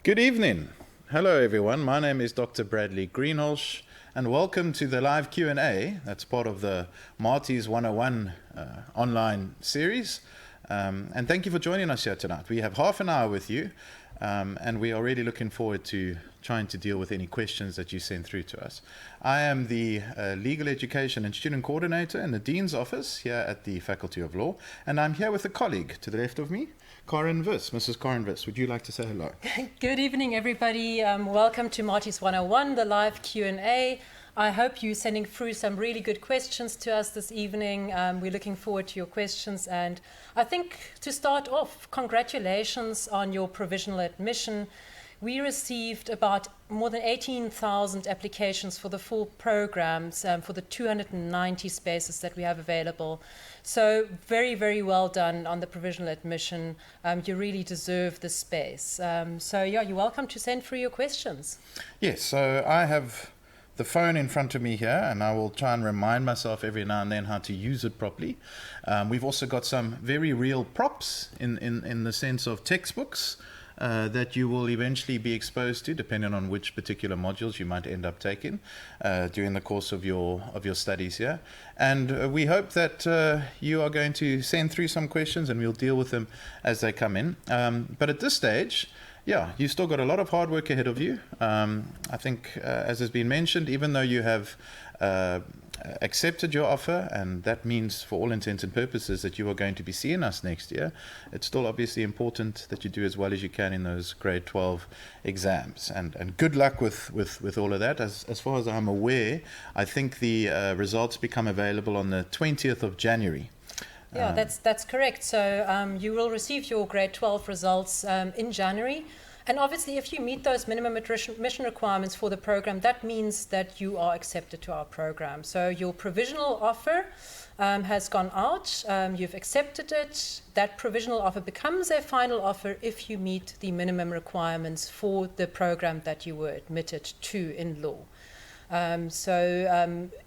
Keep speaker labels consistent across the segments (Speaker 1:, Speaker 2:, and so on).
Speaker 1: Good evening. Hello everyone. My name is Dr. Bradley Greenhalgh and welcome to the live Q&A. That's part of the Marty's 101 online series. And thank you for joining us here tonight. We have half an hour with you and we are really looking forward to trying to deal with any questions that you send through to us. I am the Legal Education and Student Coordinator in the Dean's Office here at the Faculty of Law, and I'm here with a colleague to the left of me, Karen Viss. Mrs. Karen Viss, would you like to say hello?
Speaker 2: Good evening, everybody. Welcome to Marty's 101, the live Q&A. I hope you're sending through some really good questions to us this evening. We're looking forward to your questions. And I think to start off, congratulations on your provisional admission. We received about more than 18,000 applications for the full programs for the 290 spaces that we have available. So very, very well done on the provisional admission. You really deserve the space. So yeah, you're welcome to send through your questions.
Speaker 1: Yes, so I have the phone in front of me here, and I will try and remind myself every now and then how to use it properly. We've also got some very real props in the sense of textbooks that you will eventually be exposed to, depending on which particular modules you might end up taking during the course of your studies here. And we hope that you are going to send through some questions, and we'll deal with them as they come in. But at this stage, yeah, you've still got a lot of hard work ahead of you. I think, as has been mentioned, even though you have accepted your offer, and that means for all intents and purposes that you are going to be seeing us next year, it's still obviously important that you do as well as you can in those grade 12 exams. And good luck with all of that. As far as I'm aware, I think the results become available on the 20th of January.
Speaker 2: Yeah, that's correct. So you will receive your grade 12 results in January. And obviously, if you meet those minimum admission requirements for the program, that means that you are accepted to our program. So your provisional offer has gone out. You've accepted it. That provisional offer becomes a final offer if you meet the minimum requirements for the program that you were admitted to in law.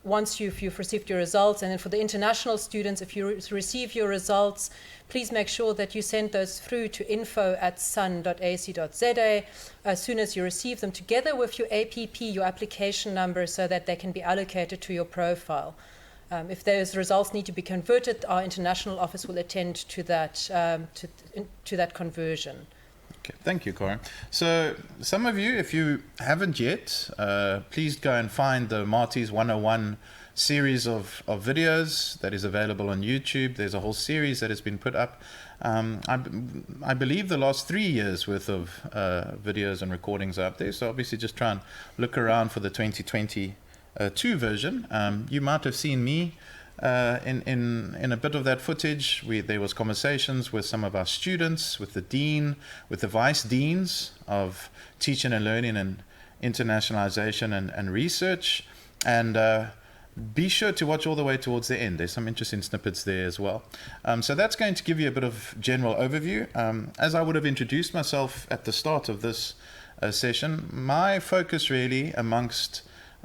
Speaker 2: Once you've received your results, and then for the international students, if you receive your results, please make sure that you send those through to info@sun.ac.za as soon as you receive them, together with your APP, your application number, so that they can be allocated to your profile. If those results need to be converted, our international office will attend to that, to that conversion.
Speaker 1: Okay, thank you, Corin. So some of you, if you haven't yet, please go and find the Marty's 101 series of videos that is available on YouTube. There's a whole series that has been put up. I believe the last 3 years worth of videos and recordings are up there. So obviously just try and look around for the 2022 version. You might have seen me in a bit of that footage. There was conversations with some of our students, with the dean, with the vice deans of teaching and learning and internationalization and research. And be sure to watch all the way towards the end. There's some interesting snippets there as well. So that's going to give you a bit of general overview. As I would have introduced myself at the start of this session, my focus really, amongst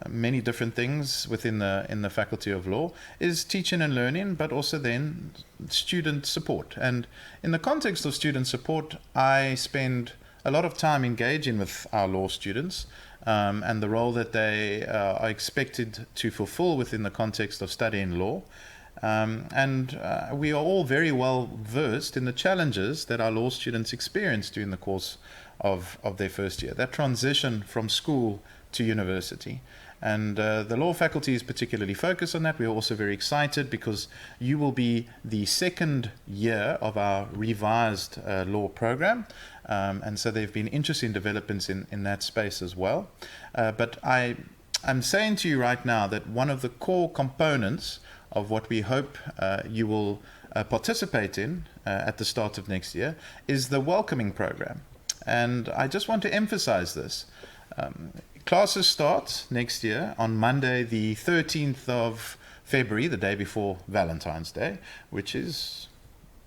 Speaker 1: many different things within the Faculty of Law, is teaching and learning, but also then student support. And in the context of student support, I spend a lot of time engaging with our law students and the role that they are expected to fulfill within the context of studying law. We are all very well versed in the challenges that our law students experience during the course of their first year, that transition from school to university. And the law faculty is particularly focused on that. We're also very excited because you will be the second year of our revised law program. And so there have been interesting developments in that space as well. But I'm saying to you right now that one of the core components of what we hope you will participate in at the start of next year is the welcoming program. And I just want to emphasize this. Classes start next year on Monday, the 13th of February, the day before Valentine's Day, which is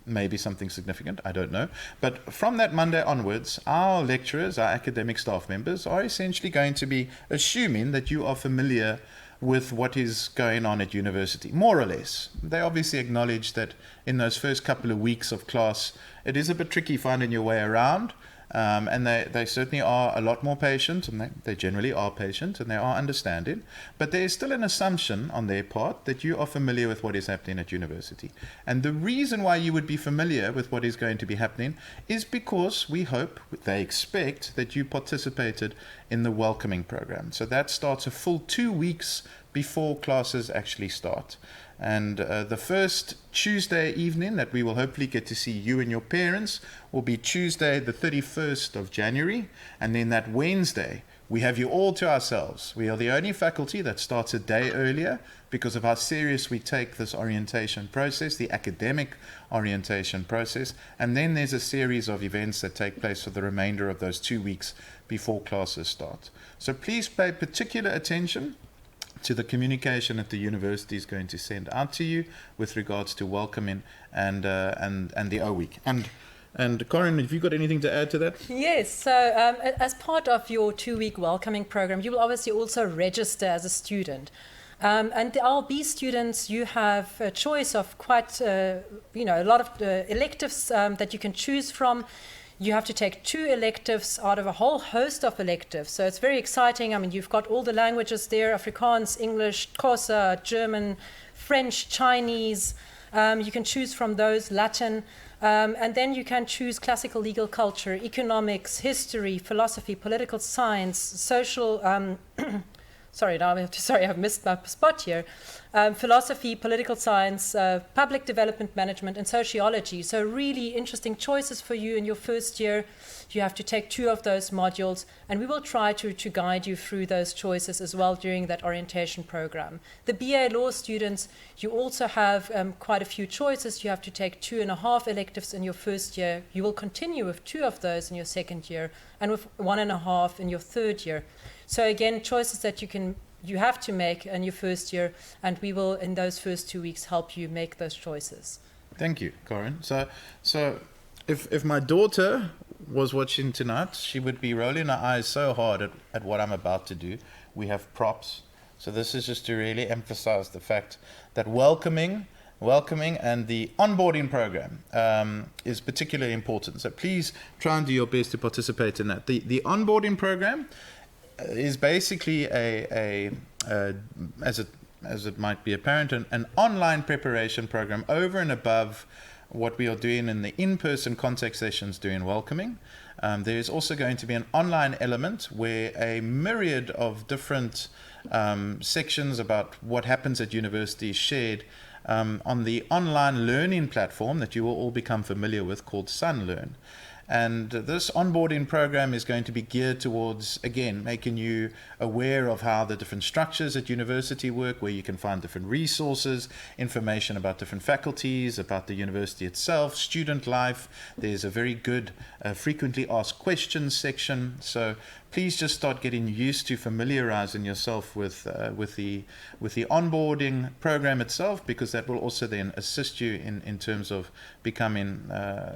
Speaker 1: maybe something significant, I don't know. But from that Monday onwards, our lecturers, our academic staff members, are essentially going to be assuming that you are familiar with what is going on at university, more or less. They obviously acknowledge that in those first couple of weeks of class, it is a bit tricky finding your way around. And they certainly are a lot more patient, and they generally are patient, and they are understanding. But there is still an assumption on their part that you are familiar with what is happening at university. And the reason why you would be familiar with what is going to be happening is because we hope, they expect, that you participated in the welcoming program. So that starts a full 2 weeks before classes actually start. And the first Tuesday evening that we will hopefully get to see you and your parents will be Tuesday the 31st of January. And then that Wednesday, we have you all to ourselves. We are the only faculty that starts a day earlier because of how serious we take this orientation process, the academic orientation process. And then there's a series of events that take place for the remainder of those 2 weeks before classes start. So please pay particular attention to the communication that the university is going to send out to you with regards to welcoming and the O week. And Corinne, have you got anything to add to that?
Speaker 2: Yes, so as part of your 2-week welcoming program, you will obviously also register as a student. And the LB students, you have a choice of quite, a lot of electives that you can choose from. You have to take 2 electives out of a whole host of electives. So it's very exciting. I mean, you've got all the languages there, Afrikaans, English, Xhosa, German, French, Chinese. You can choose from those, Latin. And then you can choose classical legal culture, economics, history, philosophy, political science, social... I've missed my spot here. Philosophy, political science, public development management, and sociology. So really interesting choices for you in your first year. You have to take 2 of those modules, and we will try to guide you through those choices as well during that orientation program. The BA Law students, you also have quite a few choices. You have to take 2.5 electives in your first year. You will continue with 2 of those in your second year, and with 1.5 in your third year. So again, choices that you have to make in your first year, and we will, in those first 2 weeks, help you make those choices.
Speaker 1: Thank you, Corinne. So if my daughter was watching tonight, she would be rolling her eyes so hard at what I'm about to do. We have props. So this is just to really emphasize the fact that welcoming and the onboarding program is particularly important. So please try and do your best to participate in that. The onboarding program is basically as it might be apparent, an online preparation program over and above what we are doing in the in-person contact sessions during welcoming. There is also going to be an online element where a myriad of different sections about what happens at university is shared on the online learning platform that you will all become familiar with, called SunLearn. And this onboarding program is going to be geared towards, again, making you aware of how the different structures at university work, where you can find different resources, information about different faculties, about the university itself, student life. There's a very good frequently asked questions section. So please just start getting used to familiarizing yourself with the onboarding program itself, because that will also then assist you in terms of becoming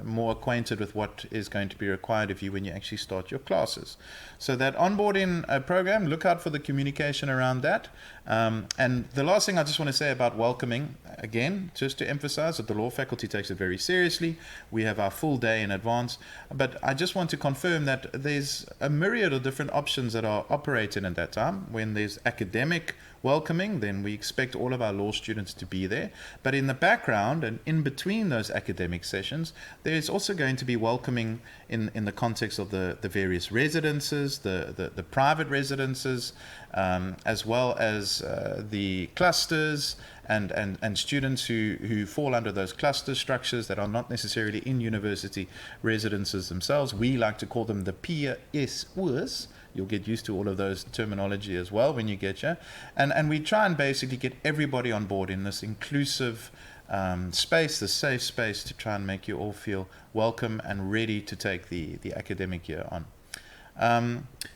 Speaker 1: more acquainted with what is going to be required of you when you actually start your classes. So that onboarding program, look out for the communication around that. And the last thing I just want to say about welcoming, again, just to emphasize that the law faculty takes it very seriously. We have our full day in advance, but I just want to confirm that there's a myriad of different options that are operating at that time. When there's academic welcoming, then we expect all of our law students to be there. But in the background and in between those academic sessions, there's also going to be welcoming in the context of the various residences, the private residences, as well as the clusters and students who fall under those cluster structures that are not necessarily in university residences themselves. We like to call them the PSUs. You'll get used to all of those terminology as well when you get here. And we try and basically get everybody on board in this inclusive space, the safe space, to try and make you all feel welcome and ready to take the academic year on.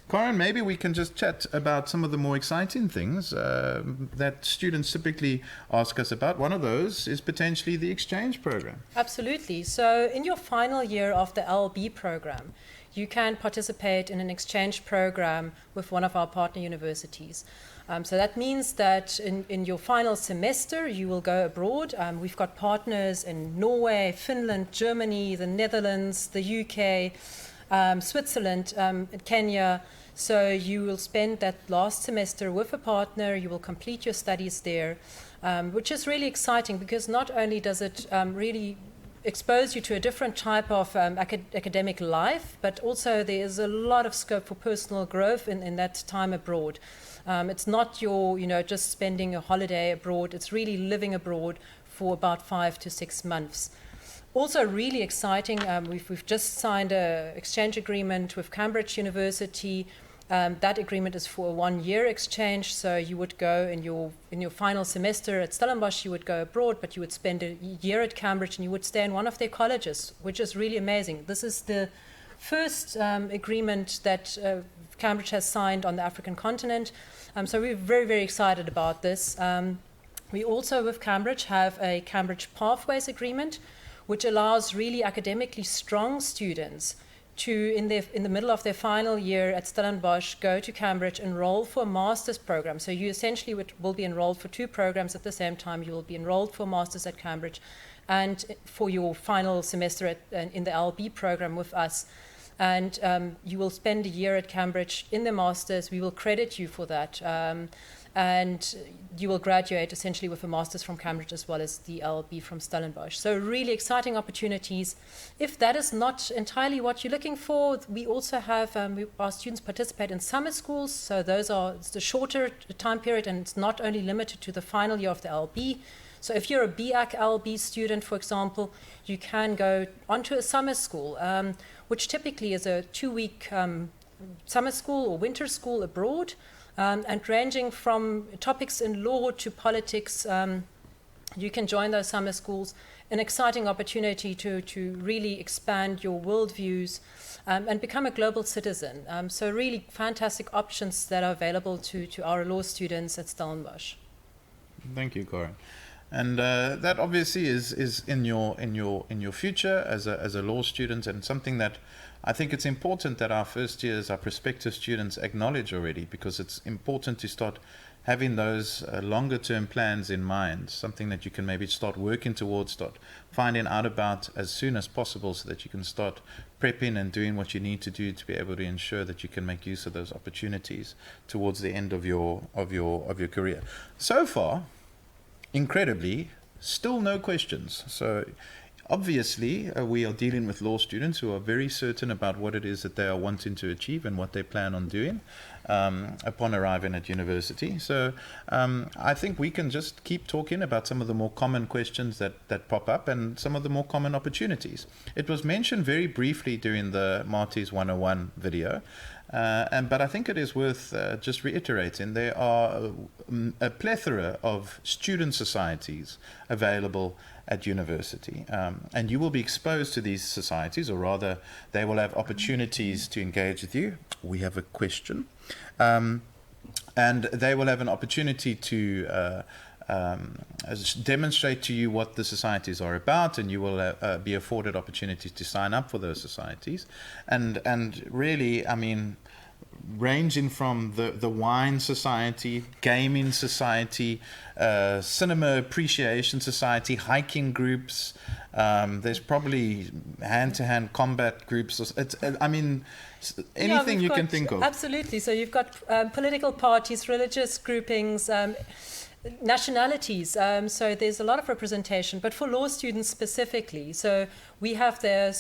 Speaker 1: Corinne, maybe we can just chat about some of the more exciting things that students typically ask us about. One of those is potentially the exchange program.
Speaker 2: Absolutely. So in your final year of the LB program, you can participate in an exchange program with one of our partner universities. So that means that in your final semester, you will go abroad. We've got partners in Norway, Finland, Germany, the Netherlands, the UK, Switzerland, Kenya. So you will spend that last semester with a partner, you will complete your studies there, which is really exciting because not only does it really expose you to a different type of academic life, but also there is a lot of scope for personal growth in that time abroad. It's not your, just spending a holiday abroad. It's really living abroad for about 5 to 6 months. Also really exciting, we've just signed an exchange agreement with Cambridge University. That agreement is for a 1-year exchange, so you would go in your final semester at Stellenbosch, you would go abroad, but you would spend a year at Cambridge and you would stay in one of their colleges, which is really amazing. This is the first agreement that Cambridge has signed on the African continent, so we're very, very excited about this. We also, with Cambridge, have a Cambridge Pathways Agreement, which allows really academically strong students to, in the middle of their final year at Stellenbosch, go to Cambridge, enroll for a master's program. So you essentially will be enrolled for 2 programs at the same time. You will be enrolled for a master's at Cambridge and for your final semester in the LB program with us. And you will spend a year at Cambridge in the master's. We will credit you for that. And you will graduate essentially with a master's from Cambridge as well as the LLB from Stellenbosch. So really exciting opportunities. If that is not entirely what you're looking for, we also have our students participate in summer schools. So it's the shorter time period, and it's not only limited to the final year of the LLB. So if you're a BAC LLB student, for example, you can go onto a summer school, which typically is a 2-week summer school or winter school abroad. And ranging from topics in law to politics, you can join those summer schools. An exciting opportunity to really expand your worldviews and become a global citizen. So really fantastic options that are available to our law students at Stellenbosch.
Speaker 1: Thank you, Corin. And that obviously is in your future as a law student, and something that I think it's important that our first years, our prospective students acknowledge already, because it's important to start having those longer term plans in mind, something that you can maybe start working towards, start finding out about as soon as possible, so that you can start prepping and doing what you need to do to be able to ensure that you can make use of those opportunities towards the end of your career. So far, incredibly, still no questions. So obviously, we are dealing with law students who are very certain about what it is that they are wanting to achieve and what they plan on doing upon arriving at university. So I think we can just keep talking about some of the more common questions that pop up and some of the more common opportunities. It was mentioned very briefly during the Marties 101 video, but I think it is worth just reiterating. There are a plethora of student societies available at university, and you will be exposed to these societies, or rather they will have opportunities to engage with you. We have a question, and they will have an opportunity to demonstrate to you what the societies are about, and you will be afforded opportunities to sign up for those societies, and really, I mean, ranging from the wine society, gaming society, cinema appreciation society, hiking groups. There's probably hand-to-hand combat groups. Anything you can think of.
Speaker 2: Absolutely. So you've got political parties, religious groupings, nationalities. So there's a lot of representation, but for law students specifically. So we have the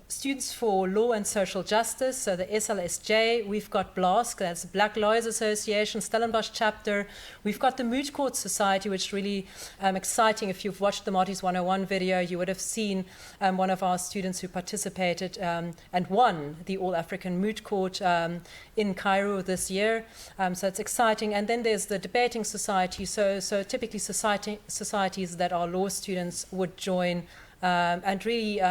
Speaker 2: Students for Law and Social Justice, so the SLSJ. We've got BLASK, that's Black Lawyers Association, Stellenbosch chapter. We've got the Moot Court Society, which is really exciting. If you've watched the Marties 101 video, you would have seen one of our students who participated and won the All-African Moot Court in Cairo this year. So it's exciting. And then there's the Debating Society, so typically societies that our law students would join and really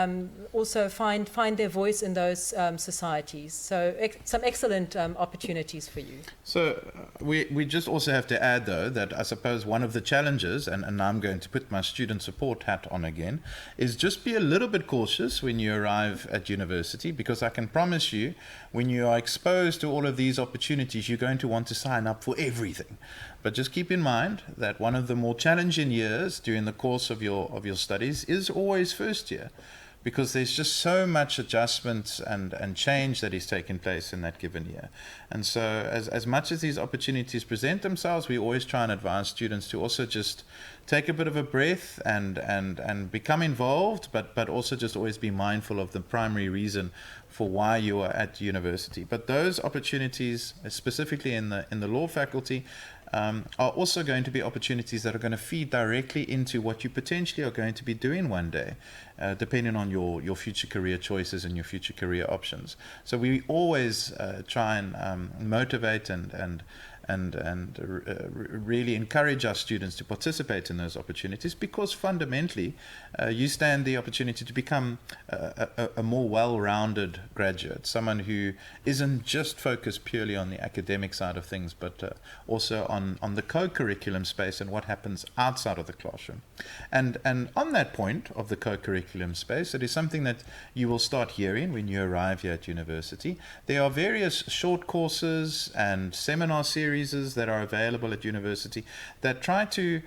Speaker 2: also find their voice in those societies. So some excellent opportunities for you.
Speaker 1: So we just also have to add, though, that I suppose one of the challenges, and I'm going to put my student support hat on again, is just be a little bit cautious when you arrive at university, because I can promise you, when you are exposed to all of these opportunities, you're going to want to sign up for everything. But just keep in mind that one of the more challenging years during the course of your studies is always first year. because there's just so much adjustment and change that is taking place in that given year. And so as much as these opportunities present themselves, we always try and advise students to also just take a bit of a breath and become involved, but also just always be mindful of the primary reason for why you are at university. But those opportunities, specifically in the law faculty, are also going to be opportunities that are going to feed directly into what you potentially are going to be doing one day, depending on your future career choices and your future career options. So we always try and motivate and really encourage our students to participate in those opportunities, because fundamentally you stand the opportunity to become a more well-rounded graduate, someone who isn't just focused purely on the academic side of things, but also on the co-curriculum space and what happens outside of the classroom. And on that point of the co-curriculum space, it is something that you will start hearing when you arrive here at university. There are various short courses and seminar series that are available at university that try to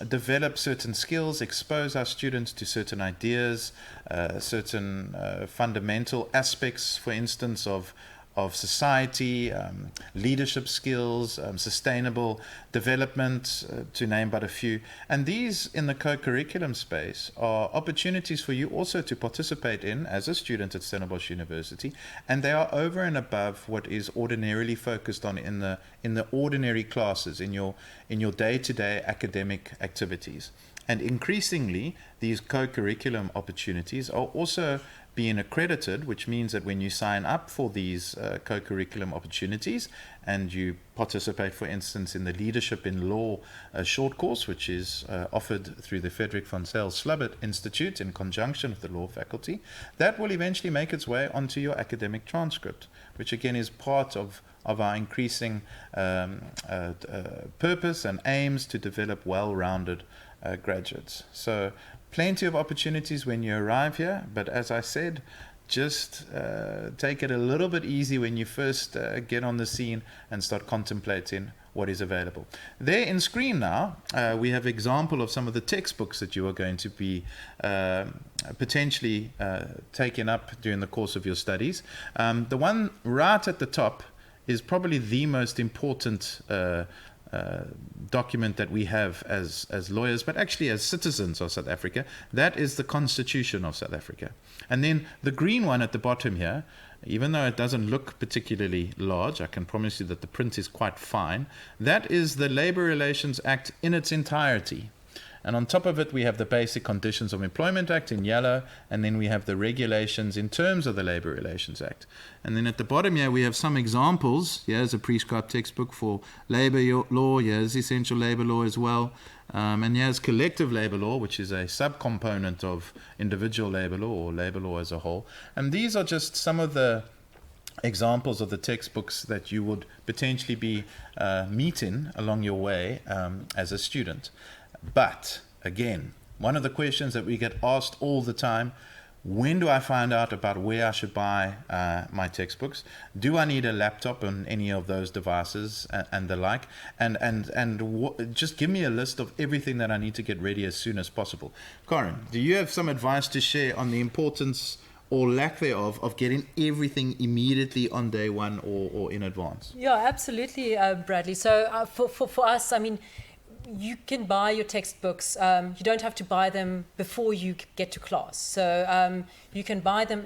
Speaker 1: develop certain skills, expose our students to certain ideas, certain fundamental aspects, for instance, of society, leadership skills, sustainable development, to name but a few. And these in the co-curriculum space are opportunities for you also to participate in as a student at Stellenbosch University, and they are over and above what is ordinarily focused on in the ordinary classes, in your day-to-day academic activities. And increasingly, these co-curriculum opportunities are also being accredited, which means that when you sign up for these co-curriculum opportunities and you participate, for instance, in the Leadership in Law short course, which is offered through the Frederick von Slubbert Institute in conjunction with the law faculty, that will eventually make its way onto your academic transcript, which again is part of our increasing purpose and aims to develop well-rounded graduates. So plenty of opportunities when you arrive here, but as I said, just take it a little bit easy when you first get on the scene and start contemplating what is available. There in screen now, we have example of some of the textbooks that you are going to be potentially taking up during the course of your studies. The one right at the top is probably the most important document that we have as lawyers, but actually as citizens of South Africa. That is the Constitution of South Africa. And then the green one at the bottom here, even though it doesn't look particularly large, I can promise you that the print is quite fine. That is the Labour Relations Act in its entirety. And on top of it, we have the Basic Conditions of Employment Act in yellow, and then we have the regulations in terms of the Labour Relations Act. And then at the bottom here, we have some examples. Here's a prescribed textbook for labour law. Here's essential labour law as well. And here's collective labour law, which is a subcomponent of individual labour law or labour law as a whole. And these are just some of the examples of the textbooks that you would potentially be meeting along your way as a student. But again, one of the questions that we get asked all the time: when do I find out about where I should buy my textbooks? Do I need a laptop on any of those devices and the like? Just give me a list of everything that I need to get ready as soon as possible. Karen, do you have some advice to share on the importance or lack thereof of getting everything immediately on day one or in advance?
Speaker 2: Yeah, absolutely, Bradley. So for us, I mean, you can buy your textbooks. You don't have to buy them before you get to class. So you can buy them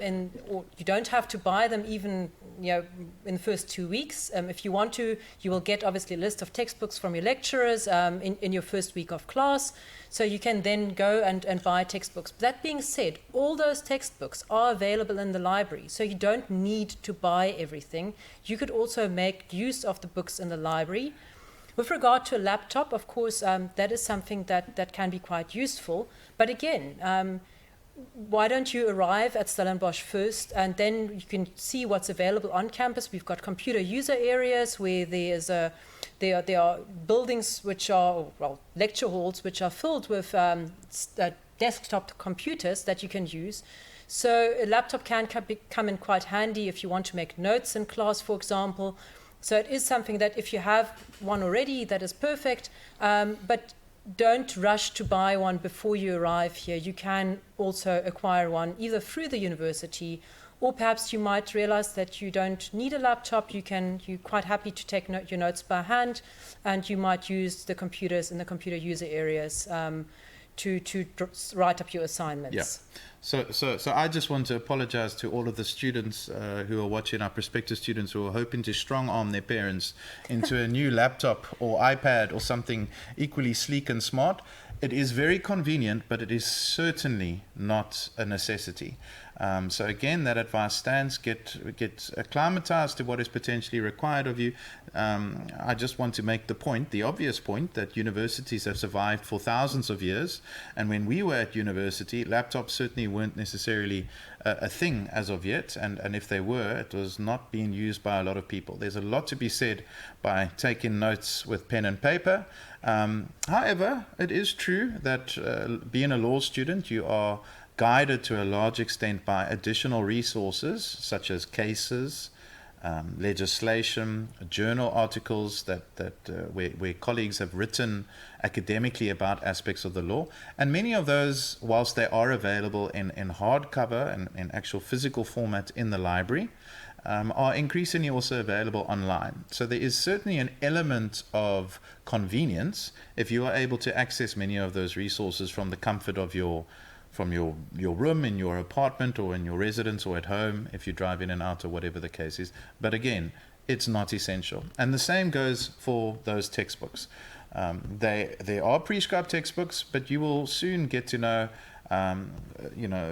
Speaker 2: or you don't have to buy them even in the first 2 weeks. If you want to, you will get obviously a list of textbooks from your lecturers in your first week of class. So you can then go and buy textbooks. That being said, all those textbooks are available in the library. So you don't need to buy everything. You could also make use of the books in the library. With regard to a laptop, of course, that is something that can be quite useful. But again, why don't you arrive at Stellenbosch first, and then you can see what's available on campus. We've got computer user areas where there are buildings which are, lecture halls which are filled with desktop computers that you can use. So a laptop can come in quite handy if you want to make notes in class, for example. So it is something that if you have one already, that is perfect. But don't rush to buy one before you arrive here. You can also acquire one either through the university, or perhaps you might realize that you don't need a laptop. You're quite happy to take your notes by hand, and you might use the computers in the computer user areas to write up your assignments.
Speaker 1: Yeah. So I just want to apologize to all of the students who are watching, our prospective students who are hoping to strong-arm their parents into a new laptop or iPad or something equally sleek and smart. It is very convenient, but it is certainly not a necessity. So again, that advice stands. Get acclimatized to what is potentially required of you. I just want to make the obvious point, that universities have survived for thousands of years. And when we were at university, laptops certainly weren't necessarily a thing as of yet. And if they were, it was not being used by a lot of people. There's a lot to be said by taking notes with pen and paper. However, it is true that being a law student, you are guided to a large extent by additional resources such as cases, legislation, journal articles where colleagues have written academically about aspects of the law. And many of those, whilst they are available in hardcover and in actual physical format in the library, are increasingly also available online. So there is certainly an element of convenience if you are able to access many of those resources from the comfort of your room, in your apartment, or in your residence, or at home if you drive in and out, or whatever the case is. But again, it's not essential. And the same goes for those textbooks. They are prescribed textbooks, but you will soon get to know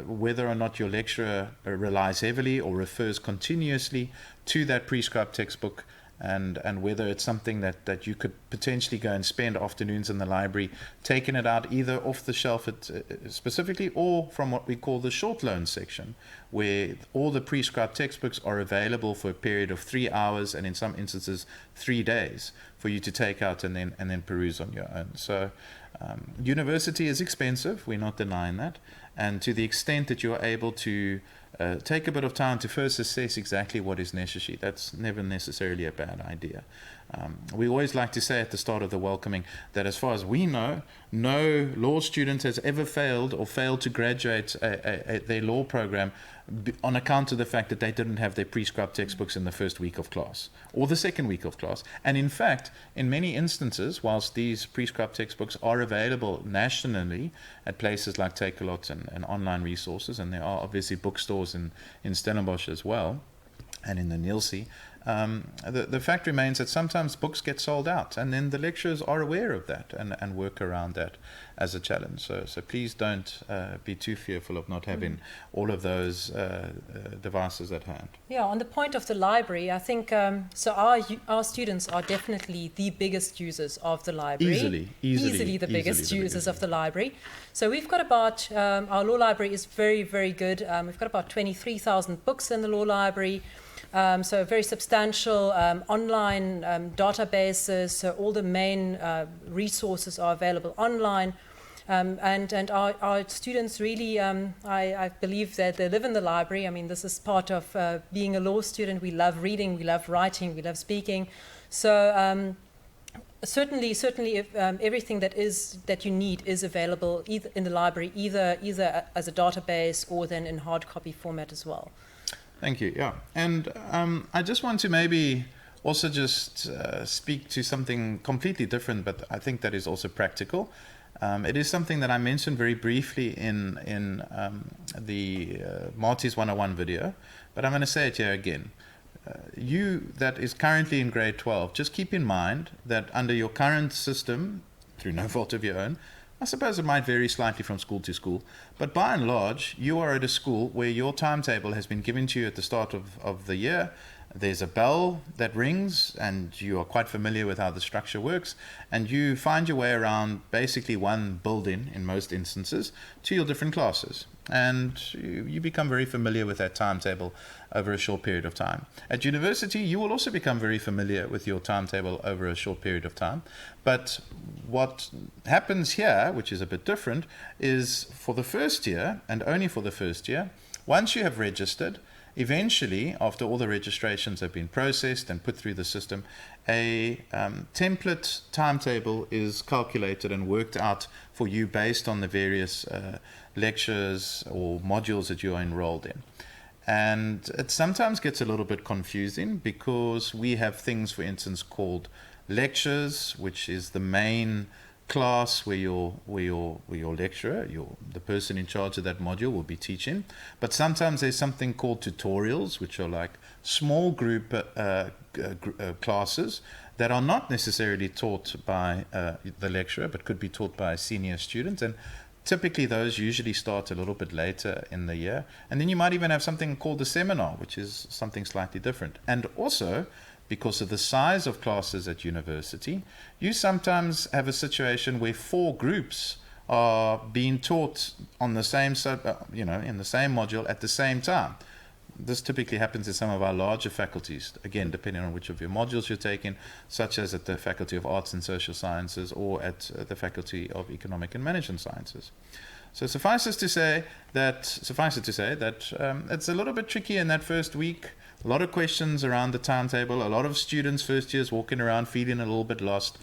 Speaker 1: whether or not your lecturer relies heavily or refers continuously to that prescribed textbook, and whether it's something that you could potentially go and spend afternoons in the library taking it out either off the shelf specifically, or from what we call the short loan section, where all the prescribed textbooks are available for a period of 3 hours, and in some instances 3 days, for you to take out and then peruse on your own. So university is expensive, we're not denying that, and to the extent that you're able to take a bit of time to first assess exactly what is necessary, that's never necessarily a bad idea. We always like to say at the start of the welcoming that, as far as we know, no law student has ever failed to graduate their law program on account of the fact that they didn't have their prescribed textbooks in the first week of class or the second week of class. And in fact, in many instances, whilst these prescribed textbooks are available nationally at places like Takealot and online resources, and there are obviously bookstores in Stellenbosch as well, and in the Nielsen, the fact remains that sometimes books get sold out, and then the lecturers are aware of that and work around that as a challenge. So please don't be too fearful of not having all of those devices at hand.
Speaker 2: Yeah, on the point of the library, I think so our students are definitely the biggest users of the library. Easily the biggest users of the library. So we've got about, our law library is very, very good. We've got about 23,000 books in the law library. So very substantial online databases. So all the main resources are available online. And our students really, I believe that they live in the library. I mean, this is part of being a law student. We love reading, we love writing, we love speaking. So certainly, if, everything that you need is available either in the library, either as a database or then in hard copy format as well.
Speaker 1: Thank you. Yeah, and I just want to maybe also just speak to something completely different, but I think that is also practical. It is something that I mentioned very briefly in the Marties 101 video, but I'm going to say it here again. You that is currently in grade 12, just keep in mind that under your current system, through no fault of your own, I suppose it might vary slightly from school to school, but by and large, you are at a school where your timetable has been given to you at the start of the year. There's a bell that rings, and you are quite familiar with how the structure works, and you find your way around basically one building in most instances to your different classes, and you become very familiar with that timetable over a short period of time. At university, you will also become very familiar with your timetable over a short period of time, but what happens here, which is a bit different, is for the first year, and only for the first year, once you have registered, eventually, after all the registrations have been processed and put through the system, a template timetable is calculated and worked out for you based on the various lectures or modules that you are enrolled in. And it sometimes gets a little bit confusing because we have things, for instance, called lectures, which is the main class where your lecturer, the person in charge of that module, will be teaching. But sometimes there's something called tutorials, which are like small group classes that are not necessarily taught by the lecturer, but could be taught by a senior student. And typically those usually start a little bit later in the year. And then you might even have something called a seminar, which is something slightly different. And also, because of the size of classes at university, you sometimes have a situation where 4 groups are being taught on the same in the same module at the same time. This typically happens in some of our larger faculties, again, depending on which of your modules you're taking, such as at the Faculty of Arts and Social Sciences or at the Faculty of Economic and Management Sciences. So suffice it to say that it's a little bit tricky in that first week. A lot of questions around the timetable, a lot of students, first years, walking around feeling a little bit lost.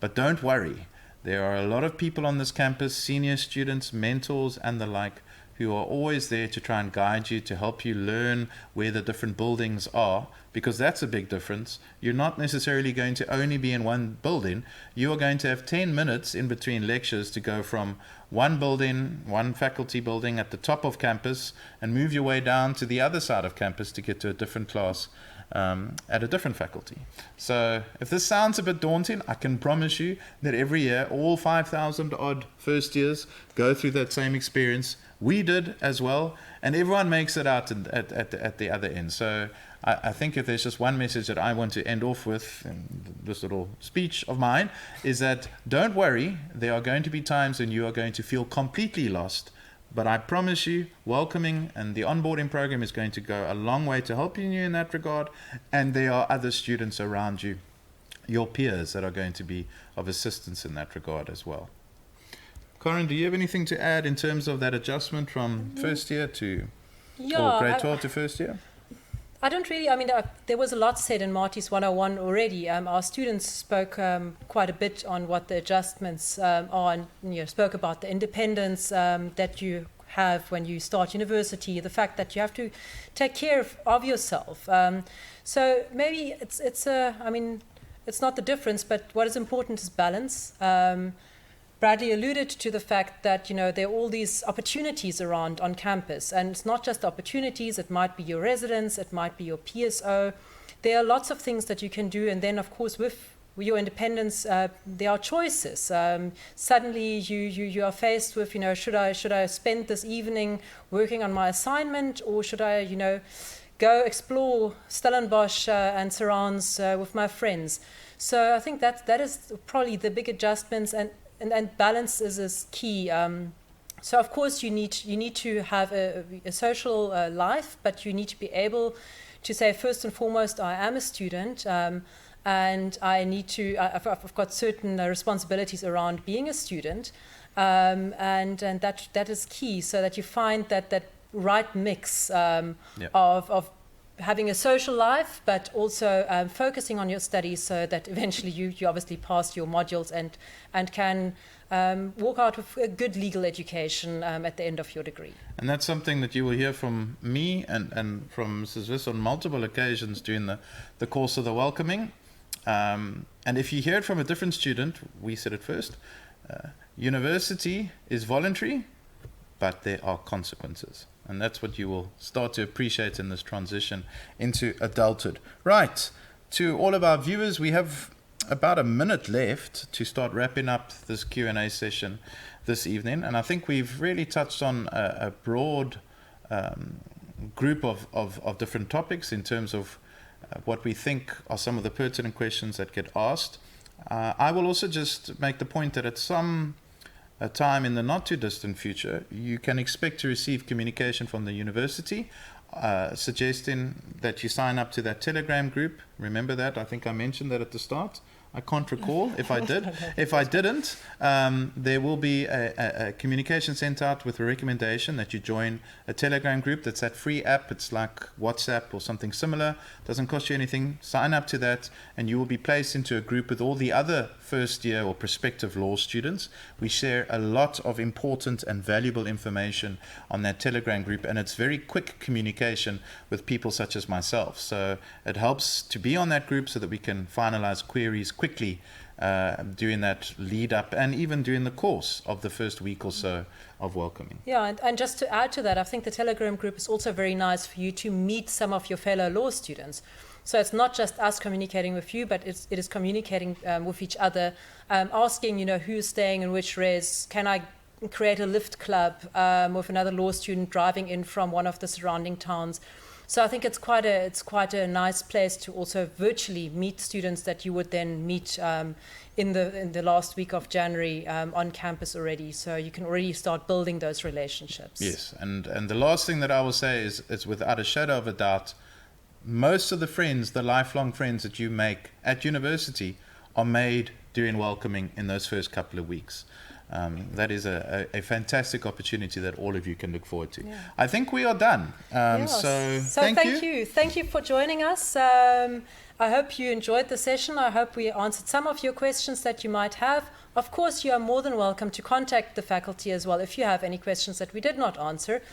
Speaker 1: But don't worry, there are a lot of people on this campus, senior students, mentors and the like, who are always there to try and guide you, to help you learn where the different buildings are, because that's a big difference. You're not necessarily going to only be in one building. You are going to have 10 minutes in between lectures to go from one building, one faculty building at the top of campus, and move your way down to the other side of campus to get to a different class at a different faculty. So if this sounds a bit daunting, I can promise you that every year all 5,000 odd first years go through that same experience. We did as well, and everyone makes it out at the other end. So I think if there's just one message that I want to end off with in this little speech of mine, is that don't worry, there are going to be times when you are going to feel completely lost. But I promise you, welcoming and the onboarding program is going to go a long way to helping you in that regard. And there are other students around you, your peers, that are going to be of assistance in that regard as well. Corinne, do you have anything to add in terms of that adjustment from first year to or grade 12 to first year?
Speaker 2: I don't really, there was a lot said in Marty's 101 already. Our students spoke quite a bit on what the adjustments are, and spoke about the independence that you have when you start university, the fact that you have to take care of yourself. So maybe it's not the difference, but what is important is balance. Bradley alluded to the fact that, there are all these opportunities around on campus. And it's not just opportunities. It might be your residence. It might be your PSO. There are lots of things that you can do. And then, of course, with your independence, there are choices. Suddenly, you are faced with, should I spend this evening working on my assignment, or should I, go explore Stellenbosch and surrounds with my friends? So I think that is probably the big adjustments. And balance is key. So of course you need to have a social life, but you need to be able to say, first and foremost, I am a student, and I need to. I've got certain responsibilities around being a student, and that is key. So that you find that right mix of having a social life, but also focusing on your studies, so that eventually you obviously pass your modules and can walk out with a good legal education at the end of your degree.
Speaker 1: And that's something that you will hear from me and from Mrs. Viss on multiple occasions during the course of the welcoming. And if you hear it from a different student, we said it first, university is voluntary, but there are consequences. And that's what you will start to appreciate in this transition into adulthood. Right, to all of our viewers, we have about a minute left to start wrapping up this Q&A session this evening. And I think we've really touched on a broad group of different topics in terms of what we think are some of the pertinent questions that get asked. I will also just make the point that at some a time in the not too distant future, you can expect to receive communication from the university suggesting that you sign up to that Telegram group. Remember that? I think I mentioned that at the start. I can't recall if I did. If I didn't, there will be a communication sent out with a recommendation that you join a Telegram group. That's that free app. It's like WhatsApp or something similar. Doesn't cost you anything. Sign up to that and you will be placed into a group with all the other first year or prospective law students. We share a lot of important and valuable information on that Telegram group, and it's very quick communication with people such as myself. So it helps to be on that group so that we can finalize queries quickly during that lead up and even during the course of the first week or so of welcoming.
Speaker 2: Yeah, and just to add to that, I think the Telegram group is also very nice for you to meet some of your fellow law students. So it's not just us communicating with you, but it is communicating with each other, asking, who's staying in which res, can I create a lift club with another law student driving in from one of the surrounding towns. So I think it's quite a nice place to also virtually meet students that you would then meet in the last week of January on campus already. So you can already start building those relationships.
Speaker 1: Yes, and the last thing that I will say is without a shadow of a doubt, most of the friends, the lifelong friends that you make at university are made during welcoming in those first couple of weeks. That is a fantastic opportunity that all of you can look forward to. Yeah. I think we are done. So thank you.
Speaker 2: Thank you for joining us. I hope you enjoyed the session. I hope we answered some of your questions that you might have. Of course, you are more than welcome to contact the faculty as well if you have any questions that we did not answer.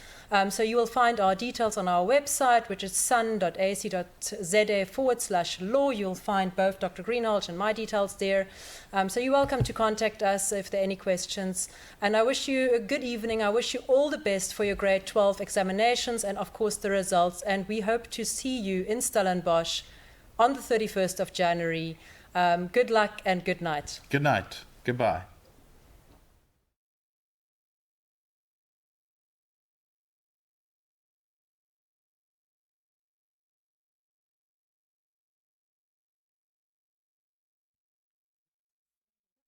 Speaker 2: So you will find our details on our website, which is sun.ac.za/law. You'll find both Dr. Greenhalgh and my details there. So you're welcome to contact us if there are any questions. And I wish you a good evening. I wish you all the best for your grade 12 examinations and, of course, the results. And we hope to see you in Stellenbosch on the 31st of January. Good luck and good night.
Speaker 1: Good night. Goodbye.